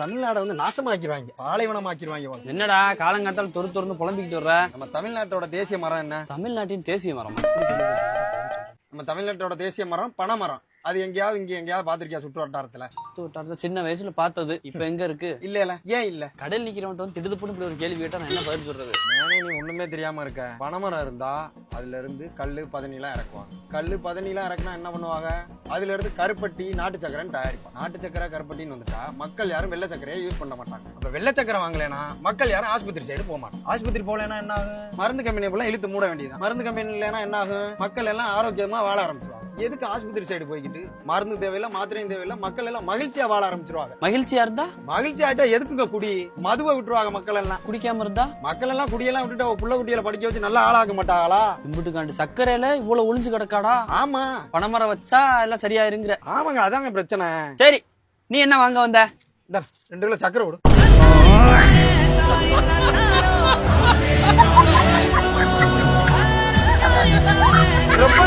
தமிழ்நாடை வந்து நாசமாக்கிடுவாங்க, பாலைவனமாக்கிடுவாங்க. என்னடா காலங்காத்தால் தொறு புலம்பிக்கிட்டு வர்ற? நம்ம தமிழ்நாட்டோட தேசிய மரம் என்ன? தமிழ்நாட்டின் தேசிய மரம் நம்ம தமிழ்நாட்டோட தேசிய மரம் பனைமரம். அது எங்கேயாவது எங்கேயாவது பாத்திருக்கியா? சுற்று வட்டாரத்துல சின்ன வயசுல பார்த்தது. இப்ப எங்க இருக்கு? இல்ல ஏன் இல்ல? கடல் நிக்கிறவன் வந்து திடுதுப்புன்னு இப்படி ஒரு கேள்வி கேட்டா நான் என்ன பதில் சொல்றது? நானே நீ ஒண்ணுமே தெரியாம இருக்க. பனைமரம் இருந்தா அதுல இருந்து கல்லு பதனிலாம் இறக்குவாங்க. கல்லு பதனிலாம் இறக்குனா என்ன பண்ணுவாங்க? அதுல இருந்து கருப்பட்டி நாட்டு சக்கரைன்னு தயாரிப்பாங்க. நாட்டு சக்கரை கருப்பட்டின்னு வந்துட்டா மக்கள் யாரும் வெள்ளை சக்கரையை யூஸ் பண்ண மாட்டாங்க. அப்ப வெள்ளை சக்கரை வாங்கலைன்னா மக்கள் யாரும் ஆஸ்பத்திரி சைடு போக மாட்டாங்க. ஆஸ்பத்திரி போகலன்னா என்ன ஆகும்? மருந்து கம்பெனி போல இழுத்து மூட வேண்டியது. மருந்து கம்பெனி இல்லைன்னா என்ன ஆகும்? மக்கள் எல்லாம் ஆரோக்கியமா வாழ ஆரம்பிச்சிருவாங்க. எதுக்கு ஆஸ்பத்திரி சைடு போய்கிட்டு மருந்து தேவையில்ல, மாத்திரையும் தேவையில்ல, மக்கள் எல்லாம் மகிழ்ச்சியா வாழ ஆரம்பிச்சிருவாங்க. மகிழ்ச்சியா இருந்தா மகிழ்ச்சியாட்டா எதுக்குங்க குடி? மதுவை விட்டுருவாங்க. மக்கள் எல்லாம் குடிக்காம இருந்தா மக்கள் எல்லாம் குடியெல்லாம் விட்டுட்டு புள்ள குட்டியில படிக்க வச்சு நல்லா ஆளாக்க மாட்டாங்களா? இம்புட்டுக்காண்டு சக்கரையில இவ்வளவு ஒளிஞ்சு கிடக்காடா? ஆமா, பனைமரம் வச்சா எல்லாம் சரியாயிருங்கிற. ஆமாங்க, அதாங்க பிரச்சனை. சரி, நீ என்ன வாங்க வந்த? 2 கிலோ சக்கரை விடு. ரொம்ப